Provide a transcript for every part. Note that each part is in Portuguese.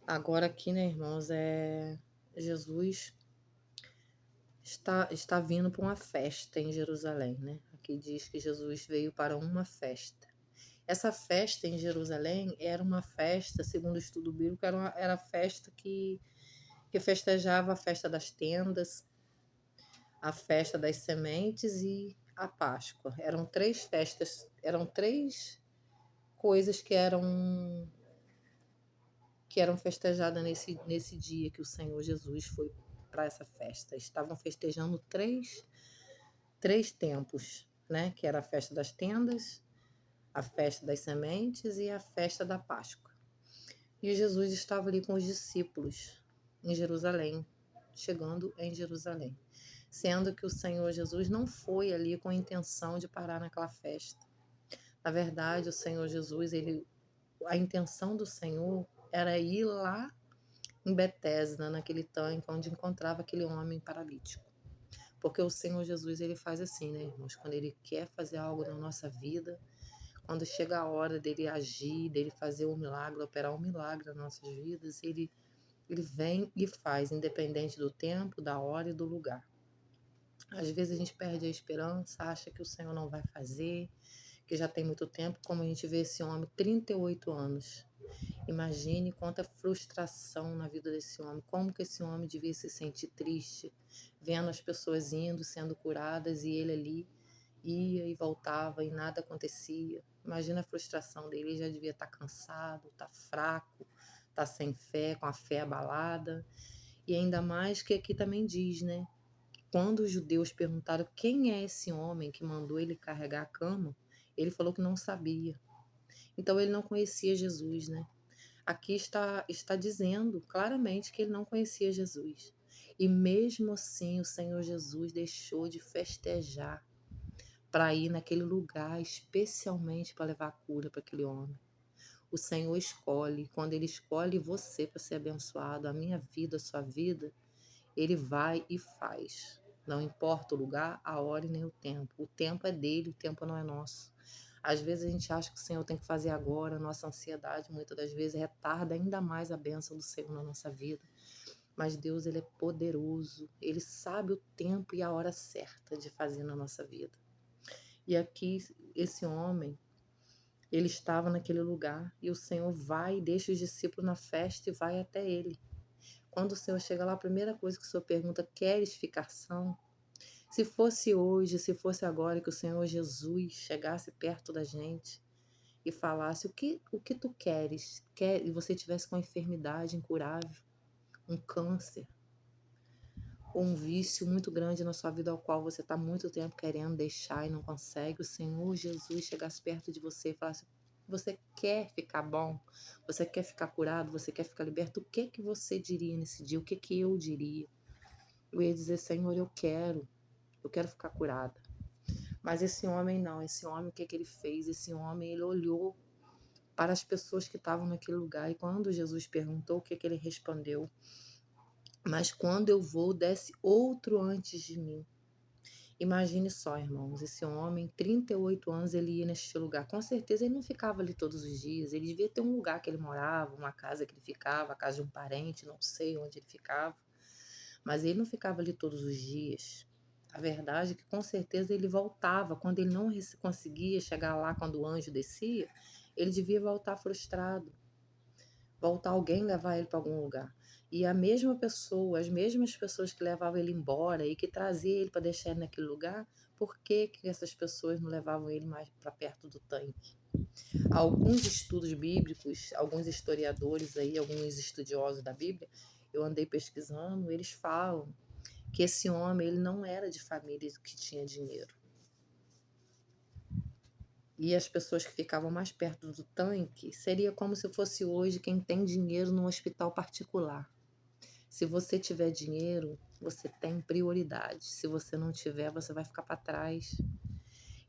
Agora aqui, né, irmãos, Jesus está vindo para uma festa em Jerusalém, né? Aqui diz que Jesus veio para uma festa. Essa festa em Jerusalém era uma festa, segundo o estudo bíblico, era a festa que festejava a festa das tendas, a festa das sementes e a Páscoa. Eram três festas, eram três coisas que eram festejadas nesse dia que o Senhor Jesus foi para essa festa. Estavam festejando três tempos, né? Que era a festa das tendas, a festa das sementes e a festa da Páscoa. E Jesus estava ali com os discípulos em Jerusalém, chegando em Jerusalém. Sendo que o Senhor Jesus não foi ali com a intenção de parar naquela festa. Na verdade, o Senhor Jesus, a intenção do Senhor era ir lá em Betesda, naquele tanque onde encontrava aquele homem paralítico. Porque o Senhor Jesus, ele faz assim, né, irmãos? Quando ele quer fazer algo na nossa vida, quando chega a hora dele agir, dele fazer um milagre, operar um milagre nas nossas vidas, ele vem e faz, independente do tempo, da hora e do lugar. Às vezes a gente perde a esperança, acha que o Senhor não vai fazer, que já tem muito tempo, como a gente vê esse homem, 38 anos. Imagine quanta frustração na vida desse homem, como que esse homem devia se sentir triste, vendo as pessoas indo, sendo curadas, e ele ali ia e voltava e nada acontecia. Imagina a frustração dele, ele já devia estar cansado, estar fraco, estar sem fé, com a fé abalada. E ainda mais que aqui também diz, né? Quando os judeus perguntaram quem é esse homem que mandou ele carregar a cama, ele falou que não sabia. Então ele não conhecia Jesus, né? Aqui está dizendo claramente que ele não conhecia Jesus. E mesmo assim, o Senhor Jesus deixou de festejar para ir naquele lugar, especialmente para levar a cura para aquele homem. O Senhor escolhe, quando Ele escolhe você para ser abençoado, a minha vida, a sua vida, Ele vai e faz. Não importa o lugar, a hora e nem o tempo. O tempo é dele, o tempo não é nosso. Às vezes a gente acha que o Senhor tem que fazer agora, nossa ansiedade muitas das vezes retarda ainda mais a bênção do Senhor na nossa vida. Mas Deus, Ele é poderoso, Ele sabe o tempo e a hora certa de fazer na nossa vida. E aqui, esse homem, ele estava naquele lugar e o Senhor vai e deixa os discípulos na festa e vai até ele. Quando o Senhor chega lá, a primeira coisa que o Senhor pergunta, queres ficar são? Se fosse hoje, se fosse agora que o Senhor Jesus chegasse perto da gente e falasse o que tu queres, e você tivesse com uma enfermidade incurável, um câncer, ou um vício muito grande na sua vida ao qual você está muito tempo querendo deixar e não consegue, o Senhor Jesus chegasse perto de você e falasse, você quer ficar bom? Você quer ficar curado? Você quer ficar liberto? O que que você diria nesse dia? O que que eu diria? Eu ia dizer, Senhor, eu quero ficar curada. Mas esse homem não, esse homem, o que que ele fez? Esse homem, ele olhou para as pessoas que estavam naquele lugar e quando Jesus perguntou, o que que ele respondeu? Mas quando eu vou, desce outro antes de mim. Imagine só, irmãos, esse homem, 38 anos, ele ia neste lugar. Com certeza ele não ficava ali todos os dias. Ele devia ter um lugar que ele morava, uma casa que ele ficava, a casa de um parente, não sei onde ele ficava. Mas ele não ficava ali todos os dias. A verdade é que com certeza ele voltava. Quando ele não conseguia chegar lá, quando o anjo descia, ele devia voltar frustrado. Voltar alguém levar ele para algum lugar. E a mesma pessoa, as mesmas pessoas que levavam ele embora e que traziam ele para deixar ele naquele lugar, por que que essas pessoas não levavam ele mais para perto do tanque? Alguns estudos bíblicos, alguns historiadores aí, alguns estudiosos da Bíblia, eu andei pesquisando, eles falam que esse homem ele não era de família que tinha dinheiro. E as pessoas que ficavam mais perto do tanque seria como se fosse hoje quem tem dinheiro num hospital particular. Se você tiver dinheiro, você tem prioridade. Se você não tiver, você vai ficar para trás.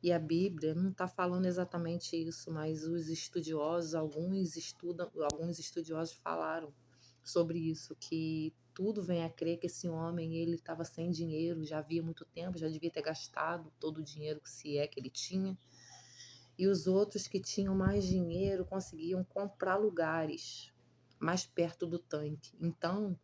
E a Bíblia não está falando exatamente isso, mas os estudiosos, alguns estudiosos falaram sobre isso, que tudo vem a crer que esse homem ele estava sem dinheiro, já havia muito tempo, já devia ter gastado todo o dinheiro que se é que ele tinha. E os outros que tinham mais dinheiro conseguiam comprar lugares. mais perto do tanque. Então,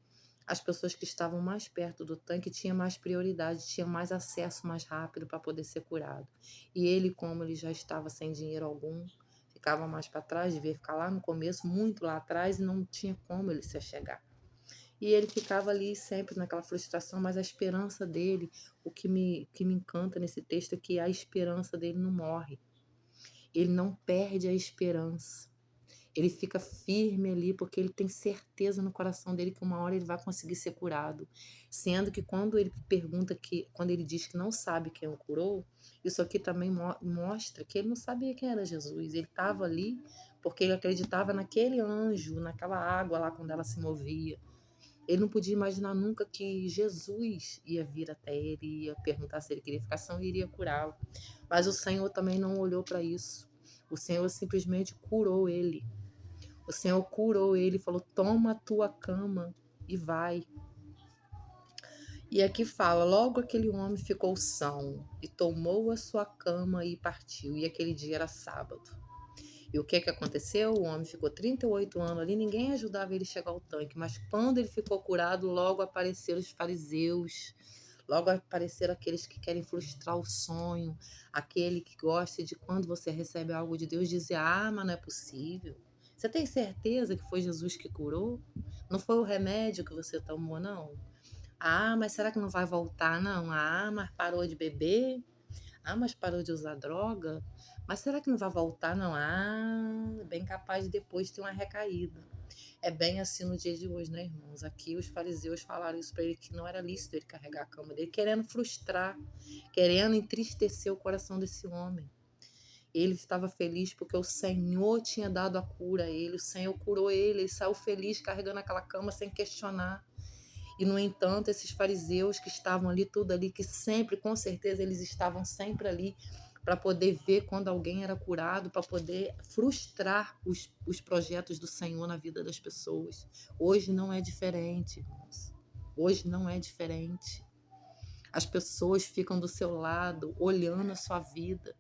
as pessoas que estavam mais perto do tanque tinham mais prioridade, tinham mais acesso mais rápido para poder ser curado. E ele, como ele já estava sem dinheiro algum, ficava mais para trás, devia ficar lá no começo, muito lá atrás, e não tinha como ele se chegar. E ele ficava ali sempre naquela frustração, mas a esperança dele, o que me encanta nesse texto é que a esperança dele não morre. Ele não perde a esperança. Ele fica firme ali porque ele tem certeza no coração dele que uma hora ele vai conseguir ser curado. Sendo que quando ele pergunta quando ele diz que não sabe quem o curou, isso aqui também mostra que ele não sabia quem era Jesus. Ele estava ali porque ele acreditava naquele anjo, naquela água lá quando ela se movia. Ele não podia imaginar nunca que Jesus ia vir até ele, ia perguntar se ele queria ficar são e iria curá-lo. Mas o Senhor também não olhou para isso. O Senhor simplesmente curou ele. O Senhor curou ele e falou: toma a tua cama e vai. E aqui fala: logo aquele homem ficou são e tomou a sua cama e partiu. E aquele dia era sábado. E o que aconteceu? O homem ficou 38 anos ali, ninguém ajudava ele a chegar ao tanque. Mas quando ele ficou curado, logo apareceram os fariseus. Logo apareceram aqueles que querem frustrar o sonho. Aquele que gosta de, quando você recebe algo de Deus, dizer: ah, mas não é possível. Você tem certeza que foi Jesus que curou? Não foi o remédio que você tomou, não? Ah, mas será que não vai voltar, não? Ah, mas parou de beber? Ah, mas parou de usar droga? Mas será que não vai voltar, não? Ah, bem capaz de depois ter uma recaída. É bem assim no dia de hoje, né, irmãos? Aqui os fariseus falaram isso para ele, que não era lícito ele carregar a cama dele, querendo frustrar, querendo entristecer o coração desse homem. Ele estava feliz porque o Senhor tinha dado a cura a ele, o Senhor curou ele, ele saiu feliz carregando aquela cama sem questionar. E, no entanto, esses fariseus que estavam ali, tudo ali, que sempre, com certeza, eles estavam sempre ali para poder ver quando alguém era curado, para poder frustrar os projetos do Senhor na vida das pessoas. Hoje não é diferente, irmãos. Hoje não é diferente. As pessoas ficam do seu lado, olhando a sua vida,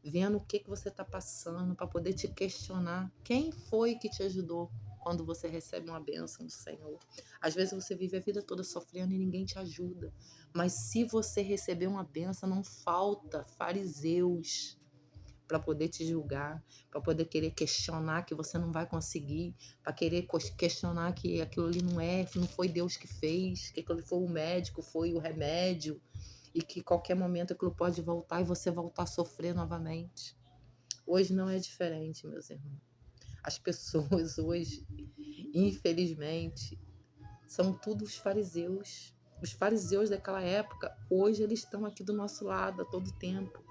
vendo o que você está passando, para poder te questionar. Quem foi que te ajudou quando você recebe uma bênção do Senhor? Às vezes você vive a vida toda sofrendo e ninguém te ajuda. Mas se você receber uma bênção, não falta fariseus para poder te julgar, para poder querer questionar que você não vai conseguir, para querer questionar que aquilo ali não foi Deus que fez, que aquilo foi o médico, foi o remédio, e que qualquer momento aquilo pode voltar e você voltar a sofrer novamente. Hoje não é diferente, meus irmãos. As pessoas hoje, infelizmente, são todos os fariseus. Os fariseus daquela época, hoje eles estão aqui do nosso lado a todo tempo,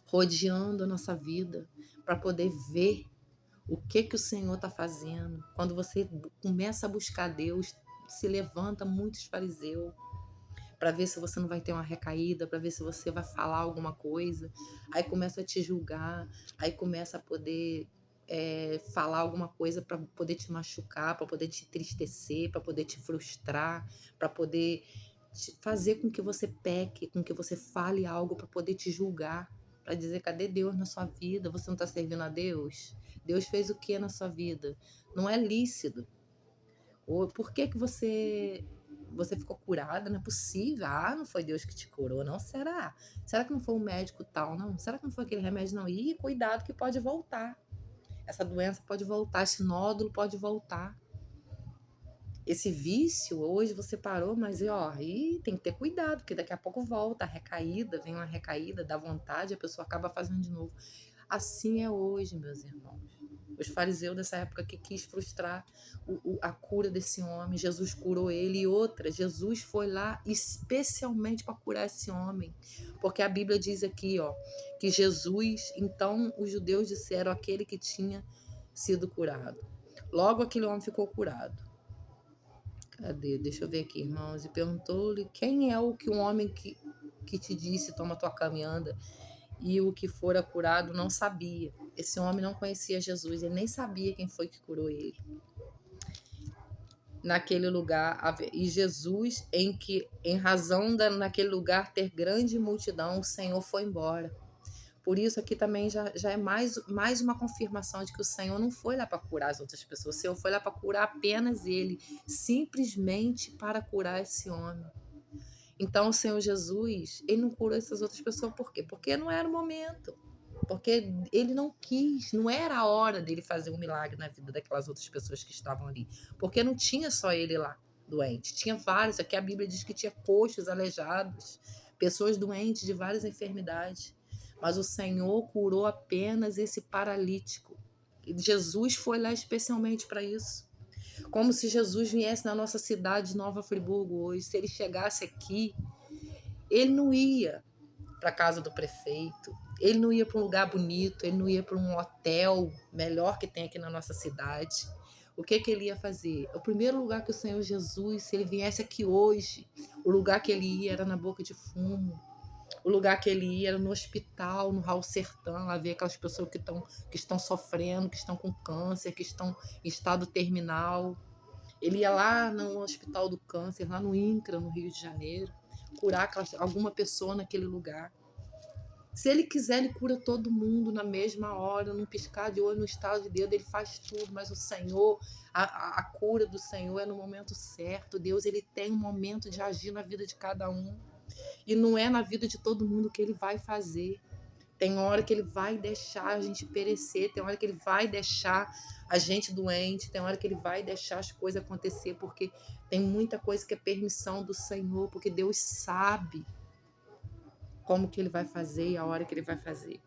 rodeando a nossa vida, para poder ver o que o Senhor está fazendo. Quando você começa a buscar Deus, se levanta muitos fariseus para ver se você não vai ter uma recaída, para ver se você vai falar alguma coisa. Aí começa a te julgar, aí começa a poder falar alguma coisa para poder te machucar, para poder te entristecer, para poder te frustrar, para poder fazer com que você peque, com que você fale algo para poder te julgar, para dizer: cadê Deus na sua vida? Você não está servindo a Deus? Deus fez o que na sua vida? Não é lícito. Ou por que você ficou curada? Não é possível. Ah, não foi Deus que te curou, não? Será? Será que não foi um médico tal, não? Será que não foi aquele remédio, não? Ih, cuidado que pode voltar. Essa doença pode voltar, esse nódulo pode voltar. Esse vício, hoje você parou, mas tem que ter cuidado, porque daqui a pouco volta a recaída, vem uma recaída, dá vontade, a pessoa acaba fazendo de novo. Assim é hoje, meus irmãos. Os fariseus dessa época que quis frustrar a cura desse homem, Jesus curou ele. E outra, Jesus foi lá especialmente para curar esse homem, porque a Bíblia diz aqui, que Jesus, então os judeus disseram aquele que tinha sido curado. Logo aquele homem ficou curado. Cadê? Deixa eu ver aqui, irmãos. E perguntou-lhe: quem é o homem que te disse, toma tua cama e anda? E o que fora curado não sabia. Esse homem não conhecia Jesus, ele nem sabia quem foi que curou ele. Naquele lugar, e Jesus, em razão naquele lugar ter grande multidão, o Senhor foi embora. Por isso aqui também já é mais uma confirmação de que o Senhor não foi lá para curar as outras pessoas, o Senhor foi lá para curar apenas ele, simplesmente para curar esse homem. Então o Senhor Jesus, ele não curou essas outras pessoas por quê? Porque não era o momento. Porque ele não quis, não era a hora dele fazer um milagre na vida daquelas outras pessoas que estavam ali. Porque não tinha só ele lá, doente. Tinha vários. Aqui a Bíblia diz que tinha coxos, aleijados, pessoas doentes de várias enfermidades. Mas o Senhor curou apenas esse paralítico. E Jesus foi lá especialmente para isso. Como se Jesus viesse na nossa cidade de Nova Friburgo hoje. Se ele chegasse aqui, ele não ia para a casa do prefeito, ele não ia para um lugar bonito, ele não ia para um hotel melhor que tem aqui na nossa cidade. O que ele ia fazer? O primeiro lugar que o Senhor Jesus, se ele viesse aqui hoje, o lugar que ele ia era na boca de fumo. O lugar que ele ia era no hospital, no Raul Sertã, lá ver aquelas pessoas que estão sofrendo, que estão com câncer, que estão em estado terminal. Ele ia lá no Hospital do Câncer, lá no INCRA, no Rio de Janeiro, curar alguma pessoa naquele lugar. Se ele quiser, ele cura todo mundo na mesma hora, num piscar de olho, no estado de Deus, ele faz tudo, mas o Senhor, a cura do Senhor é no momento certo. Deus, ele tem um momento de agir na vida de cada um, e não é na vida de todo mundo que ele vai fazer. Tem hora que ele vai deixar a gente perecer, tem hora que ele vai deixar a gente doente, tem hora que ele vai deixar as coisas acontecer, porque tem muita coisa que é permissão do Senhor, porque Deus sabe como que ele vai fazer e a hora que ele vai fazer.